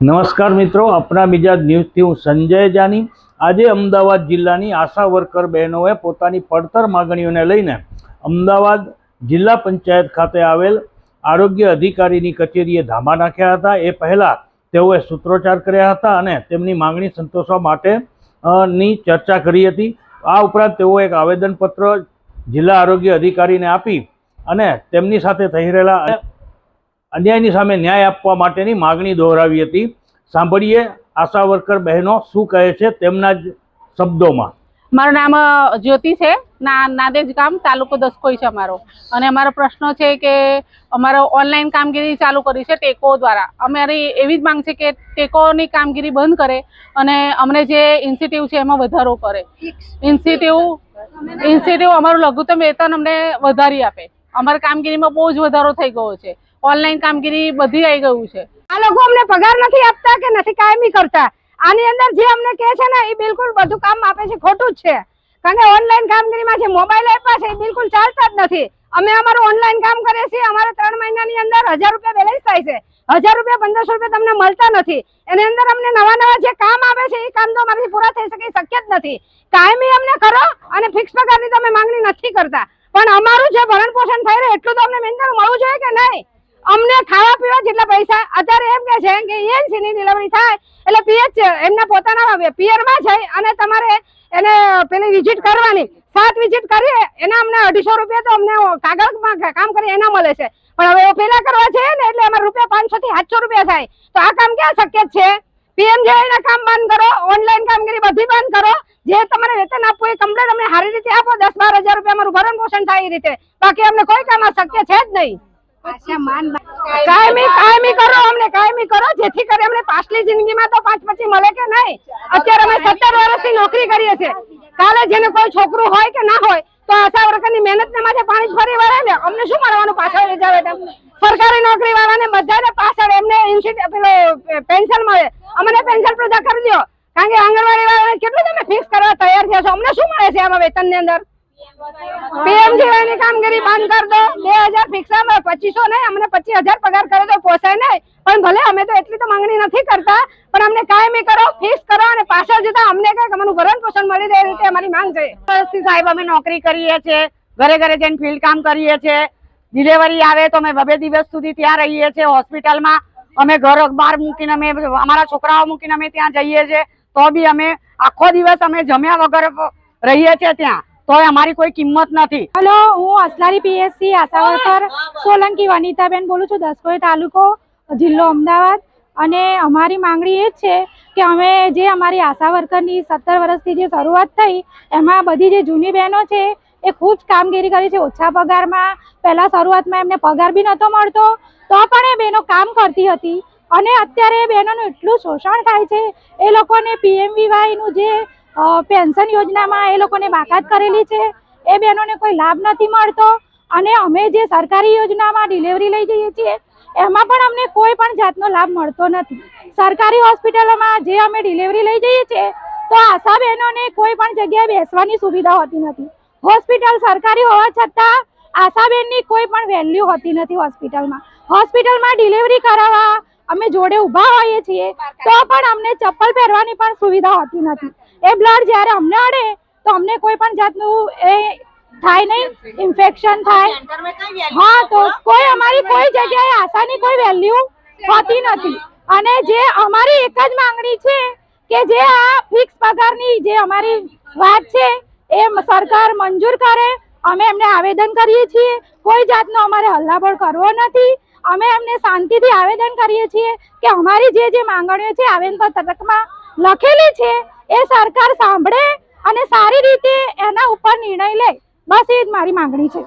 નમસ્કાર મિત્રો, આપણા મિજાજ ન્યૂઝથી હું સંજય જાની। આજે અમદાવાદ જિલ્લાની આશા વર્કર બહેનોએ પોતાની પડતર માગણીઓને લઈને અમદાવાદ જિલ્લા પંચાયત ખાતે આવેલ આરોગ્ય અધિકારીની કચેરીએ ધામા નાખ્યા હતા। એ પહેલાં તેઓએ સૂત્રોચ્ચાર કર્યા હતા અને તેમની માગણી સંતોષવા માટેની ચર્ચા કરી હતી। આ ઉપરાંત તેઓ એક આવેદનપત્ર જિલ્લા આરોગ્ય અધિકારીને આપી અને તેમની સાથે થઈ રહેલા अन्यायनी सामे न्याय आपवा माटेनी मागणी दोहरावी हती। सांभळीए आशा वर्कर बहनों शुं कहे छे तेमना ज शब्दोमां। मारुं नाम ज्योति छे, नादेज गाम, तालुको दसकोई छे अमारो। अने अमारो प्रश्न छे के अमारो ऑनलाइन कामगीरी चालू करी छे टेको द्वारा। अमारी एवी ज मांग छे के टेकोनी कामगीरी बंध करे अने अमने जे इन्सेंटिव छे एमां वधारो करे। इन्सेंटिव अमारुं लघुत्तम वेतन अमने वधारी आपे। अमारी कामगीरीमां बहु ज वधारो थई गयो छे। ऑनलाइन कामगीरी बधी आई गયું છે। આ લોકો અમને પગાર નથી આપતા કે નથી કાયમી કરતા। આની અંદર જે અમને કહે છે ને એ બિલકુલ બધું કામ આપે છે ખોટું જ છે। કારણ કે ઓનલાઈન કામગીરીમાં જે મોબાઈલ આપ્યા છે એ બિલકુલ ચાલતા જ નથી। અમે અમારું ઓનલાઈન કામ કરીએ છીએ, અમારે 3 મહિનાની અંદર 1000 રૂપિયા બેલેન્સ થાય છે। 1000 રૂપિયા 1500 રૂપિયા તમને મળતા નથી। એની અંદર અમને નવા જે કામ આવે છે એ કામ તો અમારાથી પૂરા થઈ શકે શક્ય જ નથી। કાયમી અમને કરો અને ફિક્સ પગારની તો અમે માંગણી નથી કરતા, પણ અમારું જે ભરણ પોષણ થઈ રહ્યું એટલું તો અમને મેન્ટર મળવું જોઈએ કે નહીં। अमने खावा पीवा जेटला पैसा अत्यारे एम कहे छे के एनसी नी डिलिवरी थाय એટલે पीएच एमना पोताना पीयर में छे अने तमारे एने पेली विजिट करवानी 7 विजिट करीए एना अमने 250 रुपया तो अमने कागळ में काम करी एना मळे छे। पण हवे पेला करवा छे ने એટલે અમાર રૂપિયા 500 થી 700 રૂપિયા થાય। તો આ કામ ક્યાં શક્ય છે? पीएमजेआई ना काम बंद करो, ऑनलाइन कामगीरी बधी बंद करो। जे तमारे वेतन आपो ए कम्प्लीट अमने सारी रीते आपो। 10-12 हज़ार रुपया अमारुं भरण पोषण थाय ए रीते, बाकी अमने कोई काम शक्य छे ज नहीं। कायमी करो, अमने कायमी करो जेथी करे अमने पाछली जिंदगी में तो 5-5 मळे के नहीं। अत्यारे अमे 17 वर्षथी नौकरी करीए छे। काले जेने कोई छोकरू होय के ना होय तो आशा वर्करनी मेहनत ने माथे पाणी फरी वळे ने अमने शुं मारवानुं पाछळ लई जावे तेम। सरकारी नौकरी वाळाने बधाने पाछळ एमने इन्स्टिट्यूट पेलो पेन्शन मळे, अमने पेन्शन प्रजा करी दो। कारण के आंगणवाड़ी वाळाने केटલું તમે ફિક્સ કરવા તૈયાર થયા છો? અમને શું મળે છે આમાં વેતનની અંદર? पीएमजेआई ની કામગીરી બંધ कर दो। 2000 ફિક્સ માં 2500 नहीं, हमने 25000 पगार करे तो पोसाय नहीं। पण भले हमें तो એટલી તો માંગણી નથી કરતા, પણ અમને કાયમી કરો, ફિક્સ કરો અને પાછળ જતા અમને કઈ અમારું ભરણ પોષણ મળી રહે રીતે અમારી માંગ છે। વર્ષથી સાહેબ અમે નોકરી કરીએ છીએ, ઘરે ઘરે જઈને ફિલ્ડ કામ કરીએ છીએ। ડિલિવરી આવે તો અમે 2 દિવસ સુધી ત્યાં રહીએ છીએ હોસ્પિટલમાં। અમે ઘર બહાર મૂકીને અમે અમારા છોકરાઓ મૂકીને અમે ત્યાં જઈએ છીએ તો બી અમે આખો દિવસ અમે જમ્યા વગર રહીએ છીએ ત્યાં, तो हमारी कोई किंमत नहीं। हेलो, हूँ असलारी पीएससी आशा वर्कर सोलंकी वनिताबेन बोलूँ छूँ, दसकोई तालुको जिल्लो अमदावाद। अने अमारी मांगणी ए छे के अमे जे अमारी आशा वर्करनी 17 वर्षथी जे शरूआत थई एमां बधी जे जूनी बहनों छे ए खूब कामगीरी करी छे ओछा पगारमां। पहेला शरूआतमां एमने पगार बी नतो मळतो तो पण ए बहनो काम करती हती अने अत्यारे बहनोनुं एटलुं शोषण थाय छे। ए लोकोने पीएमवीवाय नुं जे पेन्शन योजना में ए लोकोने बाकात करेली छे ए बहनोने कोई लाभ नहीं मळतो। अने अमे जे सरकारी योजना में डिलिवरी लई जईए छीए एमां पण अमने कोई पण जातनो लाभ मळतो नथी। सरकारी होस्पिटलों में जे अमे डिलिवरी लई जईए छीए तो आशा बहनोने कोई पण जग्याए बेसवानी सुविधा होती नथी। होस्पिटल सरकारी होवा छतां आशा बेननी कोई पण वेल्यू होती नथी। होस्पिटल में डिलिवरी करावा अमे जोड़े उभा होईए छीए तो पण अमने चप्पल पहेरवानी पण सुविधा होती नथी। ए ब्लड ज्यारे अमने अड़े तो अमने कोई पण जातनु ए थाय नहीं, इन्फेक्शन थाय। हाँ, तो कोई अमारी कोई जगह आशानी कोई वेल्यू होती नथी। अने जे अमारी एक ज मांगणी छे के जे आ फिक्स पगारनी जे अमारी वात छे ए सरकार मंजूर करे। अमे एमने आवेदन करीए छीए, कोई जातनो अमारे हल्लाबोल करवो नथी। अमे एमने शांतिथी आवेदन करीए छीए के अमारी जे जे मांगणीओ छे आवेदन पत्रकमां लखेली छे ए सरकार सांभळे અને સારી રીતે એના ઉપર નિર્ણય લે, બસ એ જ મારી માંગણી છે।